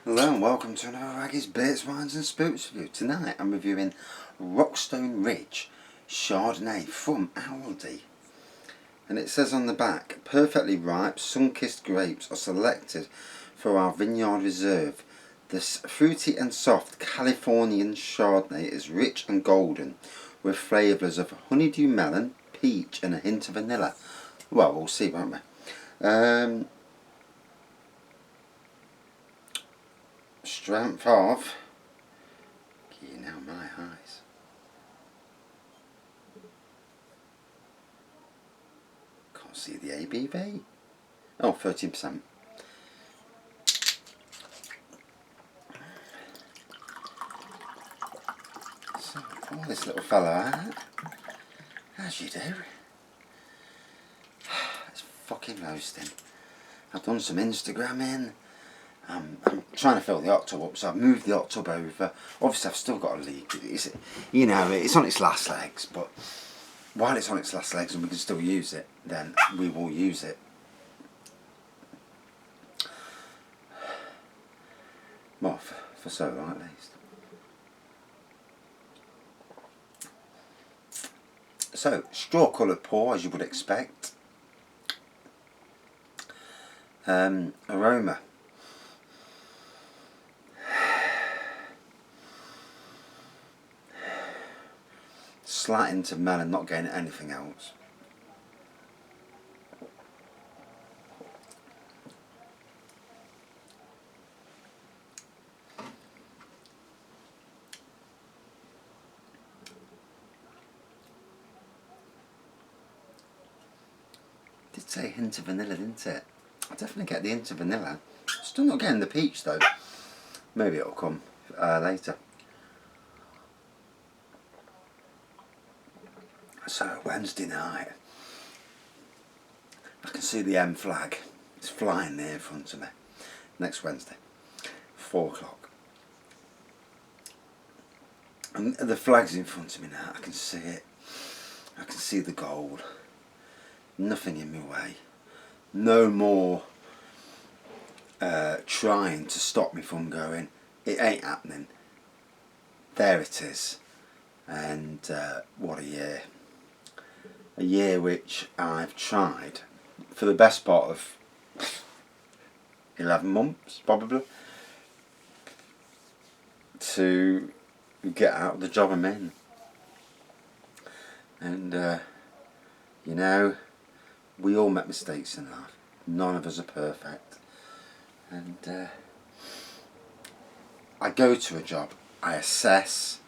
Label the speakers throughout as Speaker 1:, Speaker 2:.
Speaker 1: Hello and welcome to another Raggy's Bits, Wines and Spirits review. Tonight I'm reviewing Rockstone Ridge Chardonnay from Aldi. And it says on the back, perfectly ripe, sun-kissed grapes are selected for our vineyard reserve. This fruity and soft Californian Chardonnay is rich and golden with flavours of honeydew melon, peach and a hint of vanilla. Well, we'll see, won't we? Strength of, you know my eyes, can't see the ABV, oh 13%. So pour this little fella out, as you do. It's fucking roasting. I've done some Instagramming. I'm trying to fill the hot tub up, so I've moved the hot tub over. Obviously I've still got a leak, it's on its last legs, but while it's on its last legs and we can still use it, then we will use it. Well, for so long at least. So, straw coloured pour as you would expect. Aroma. Slight hint of melon, not getting anything else. Did say a hint of vanilla, didn't it? I definitely get the hint of vanilla. Still not getting the peach though. Maybe it'll come later. So Wednesday night, I can see the M flag. It's flying there in front of me. Next Wednesday, 4 o'clock. And the flag's in front of me now. I can see it. I can see the gold. Nothing in my way. No more trying to stop me from going. It ain't happening. There it is. And what a year. A year which I've tried for the best part of 11 months probably to get out of the job I'm in. And you know, we all make mistakes in life. None of us are perfect. And I go to a job, I assess,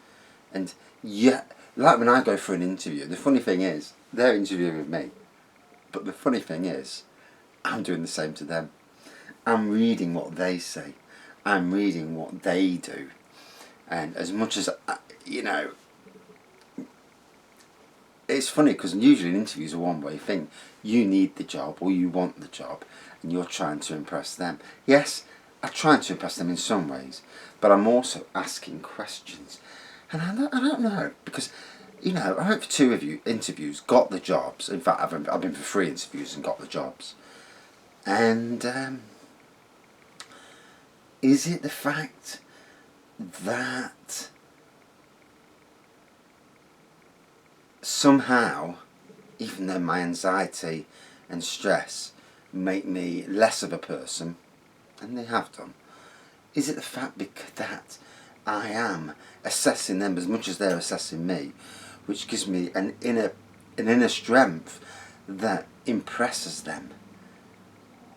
Speaker 1: and yeah, like when I go for an interview, the funny thing is, they're interviewing me, but the funny thing is, I'm doing the same to them. I'm reading what they say. I'm reading what they do. And as much as, it's funny because usually an interview is a one-way thing. You need the job or you want the job and you're trying to impress them. Yes, I'm trying to impress them in some ways, but I'm also asking questions. And I don't know, because I went for 2 interviews, got the jobs. In fact, I've been for 3 interviews and got the jobs. And is it the fact that somehow, even though my anxiety and stress make me less of a person, and they have done, is it the fact that I am assessing them as much as they're assessing me, which gives me an inner strength that impresses them?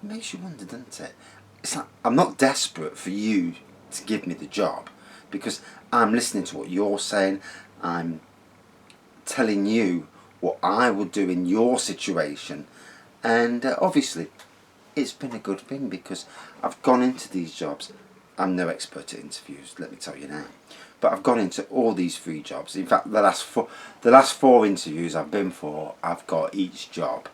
Speaker 1: It makes you wonder, doesn't it? It's like I'm not desperate for you to give me the job, because I'm listening to what you're saying. I'm telling you what I would do in your situation, and obviously it's been a good thing because I've gone into these jobs. I'm no expert at interviews, let me tell you now, but I've gone into all these 3 jobs. In fact, the last 4 interviews I've been for, I've got each job.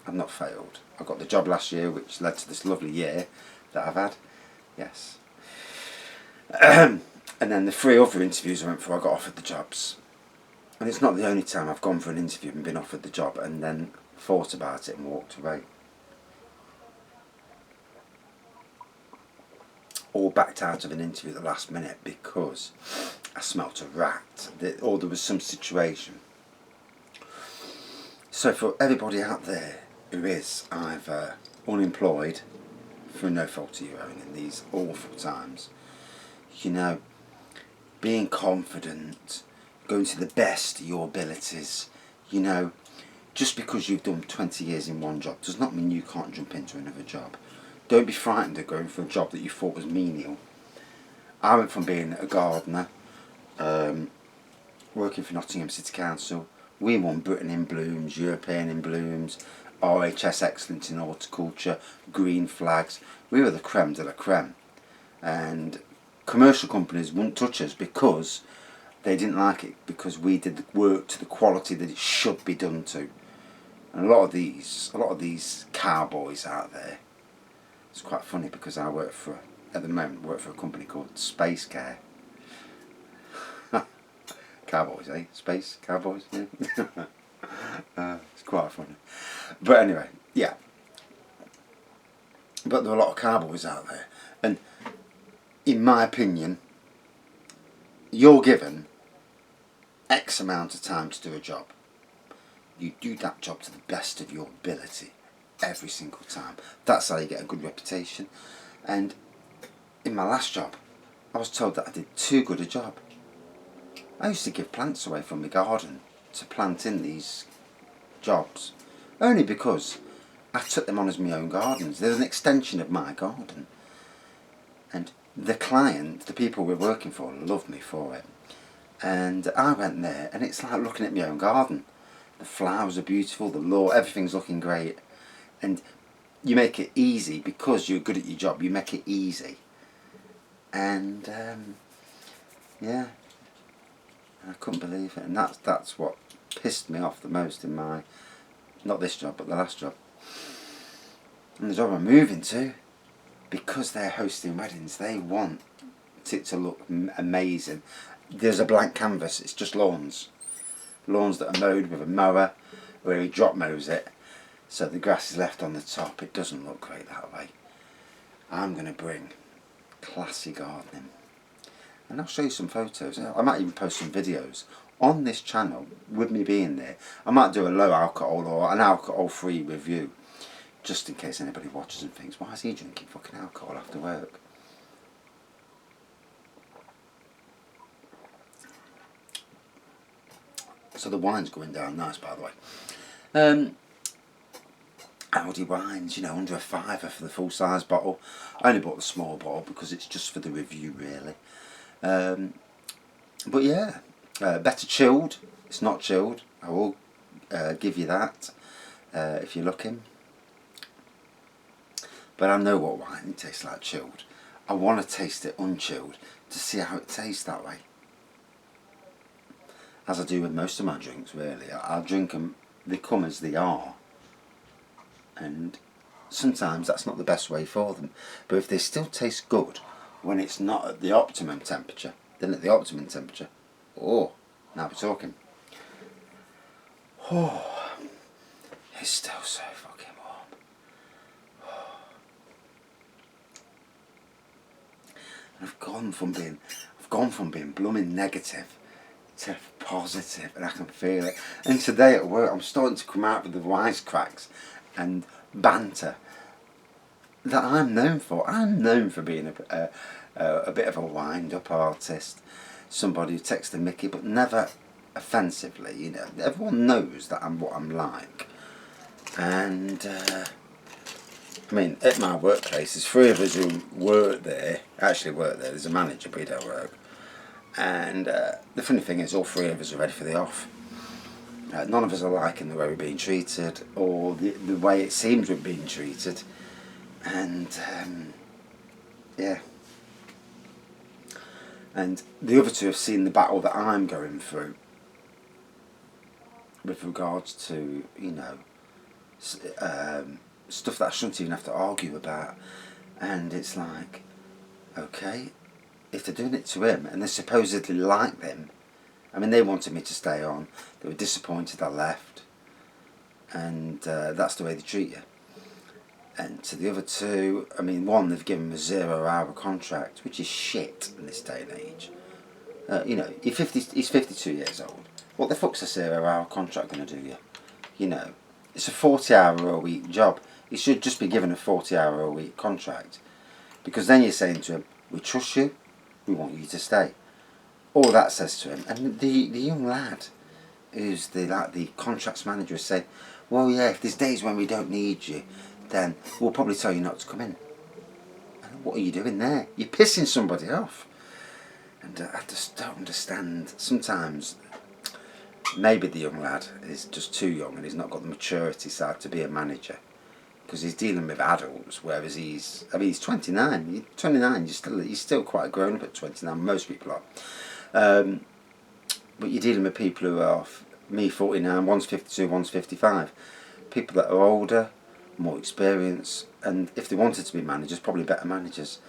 Speaker 1: I've not failed. I got the job last year, which led to this lovely year that I've had. Yes. And then the 3 other interviews I went for, I got offered the jobs. And it's not the only time I've gone for an interview and been offered the job and then thought about it and walked away. or backed out of an interview at the last minute because I smelt a rat, or there was some situation. So for everybody out there who is either unemployed through no fault of your own in these awful times, you know, being confident, going to the best of your abilities, you know, just because you've done 20 years in one job does not mean you can't jump into another job. Don't be frightened of going for a job that you thought was menial. I went from being a gardener, working for Nottingham City Council. We won Britain in Blooms, European in Blooms, RHS Excellence in Horticulture, Green Flags. We were the creme de la creme. And commercial companies wouldn't touch us because they didn't like it, because we did the work to the quality that it should be done to. And a lot of these cowboys out there, it's quite funny because I at the moment work for a company called Space Care. Cowboys, eh? Space cowboys, yeah. It's quite funny. But anyway, yeah. But there are a lot of cowboys out there, and in my opinion, you're given X amount of time to do a job. You do that job to the best of your ability every single time. That's how you get a good reputation. And in my last job, I was told that I did too good a job. I used to give plants away from my garden to plant in these jobs, only because I took them on as my own gardens. They're an extension of my garden. And the client, the people we're working for, loved me for it. And I went there, and it's like looking at my own garden. The flowers are beautiful, the lawn, everything's looking great. And you make it easy because you're good at your job. You make it easy. And yeah, I couldn't believe it. And that's what pissed me off the most in my, not this job, but the last job. And the job I'm moving to, because they're hosting weddings, they want it to look amazing. There's a blank canvas, it's just lawns. Lawns that are mowed with a mower, where he drop mows it, so the grass is left on the top. It doesn't look great that way. I'm going to bring classy gardening. And I'll show you some photos. I might even post some videos on this channel with me being there. I might do a low alcohol or an alcohol-free review, just in case anybody watches and thinks, why is he drinking fucking alcohol after work? So the wine's going down nice, by the way. Aldi wines, you know, under a £5 for the full-size bottle. I only bought the small bottle because it's just for the review, really. But yeah, better chilled. It's not chilled. I will give you that if you're looking. But I know what wine tastes like chilled. I want to taste it unchilled to see how it tastes that way. As I do with most of my drinks, really. I'll drink them, they come as they are. And sometimes that's not the best way for them. But if they still taste good when it's not at the optimum temperature, then at the optimum temperature, oh, now we're talking. Oh, it's still so fucking warm. Oh. And I've gone from being blooming negative to positive, and I can feel it. And today at work, I'm starting to come out with the wisecracks and banter that I'm known for. I'm known for being a bit of a wind-up artist, somebody who takes the mickey, but never offensively. You know, everyone knows that I'm what I'm like. And I mean, at my workplace, there's 3 of us who work there. Actually, work there. There's a manager, but he don't work. And the funny thing is, all 3 of us are ready for the off. None of us are liking the way we're being treated, or the way it seems we're being treated. And yeah. And the other 2 have seen the battle that I'm going through with regards to, you know, stuff that I shouldn't even have to argue about. And it's like, okay, if they're doing it to him and they supposedly like them, I mean, they wanted me to stay on. They were disappointed I left. And that's the way they treat you. And to the other two, I mean, one, they've given him a 0-hour contract, which is shit in this day and age. You know, he's 52 years old. What the fuck's a 0-hour contract going to do you? You know, it's a 40-hour-a-week job. He should just be given a 40-hour-a-week contract. Because then you're saying to him, we trust you, we want you to stay. All that says to him. And the young lad, who's the contracts manager, is saying, well, yeah, if there's days when we don't need you, then we'll probably tell you not to come in. And what are you doing there? You're pissing somebody off. And I just don't understand. Sometimes, maybe the young lad is just too young and he's not got the maturity side to be a manager. Because he's dealing with adults, whereas he's 29. 29, he's still quite grown up at 29, most people are. But you're dealing with people who are, me 49, one's 52, one's 55. People that are older, more experienced, and if they wanted to be managers, probably better managers.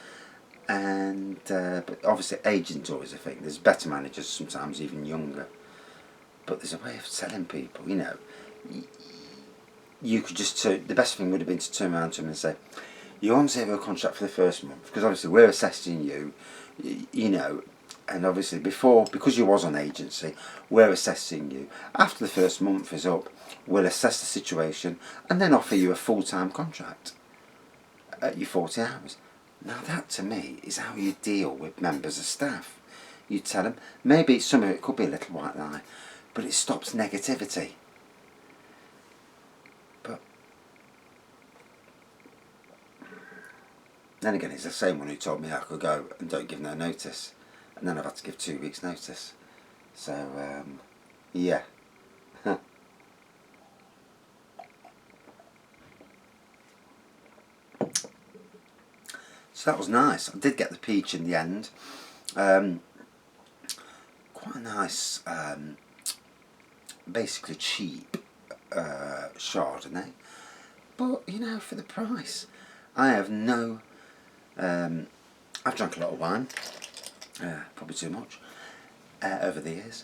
Speaker 1: And but obviously aging's always a thing. There's better managers, sometimes even younger. But there's a way of telling people, you know. You could just the best thing would have been to turn around to him and say, you're on 0 contract for the first month, because obviously we're assessing you, you know, and obviously because you was on agency, we're assessing you. After the first month is up, we'll assess the situation and then offer you a full-time contract at your 40 hours. Now that to me is how you deal with members of staff. You tell them, maybe some of it could be a little white lie, but it stops negativity. But then again, it's the same one who told me I could go and don't give no notice, and then I've had to give 2 weeks notice. So yeah. So that was nice. I did get the peach in the end. Quite a nice, basically cheap Chardonnay. But, you know, for the price, I have no... I've drunk a lot of wine, probably too much, over the years.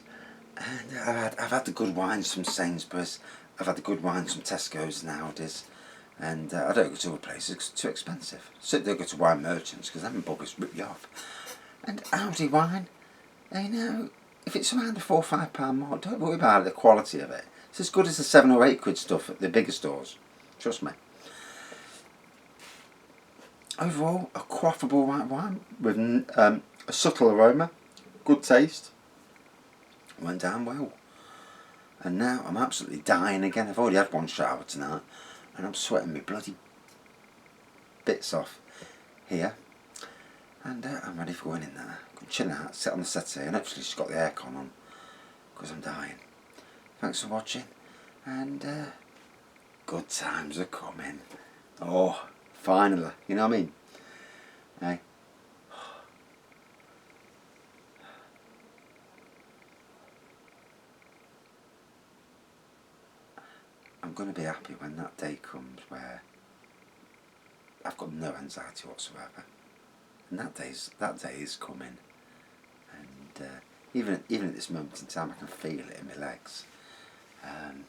Speaker 1: And I've had the good wines from Sainsbury's. I've had the good wines from Tesco's and Aldi's. And I don't go to other places because it's too expensive. So don't go to wine merchants because them buggers rip you off. And Aldi wine, you know, if it's around a £4 or £5 more, don't worry about the quality of it. It's as good as the 7 or 8 quid stuff at the bigger stores. Trust me. Overall, a quaffable white wine with a subtle aroma, good taste. Went down well. And now I'm absolutely dying again. I've already had one shower tonight. And I'm sweating my bloody bits off here. And I'm ready for going in there. I'm chilling out, sit on the settee, and actually just got the aircon on because I'm dying. Thanks for watching, and good times are coming. Oh, finally, you know what I mean? Hey. I'm going to be happy when that day comes where I've got no anxiety whatsoever, and that day is coming. And even at this moment in time, I can feel it in my legs. I'm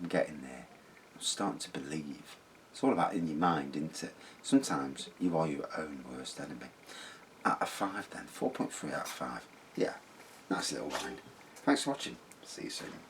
Speaker 1: getting there. I'm starting to believe. It's all about in your mind, isn't it? Sometimes you are your own worst enemy. Out of 5 then, 4.3 out of 5. Yeah, nice little wine. Thanks for watching. See you soon.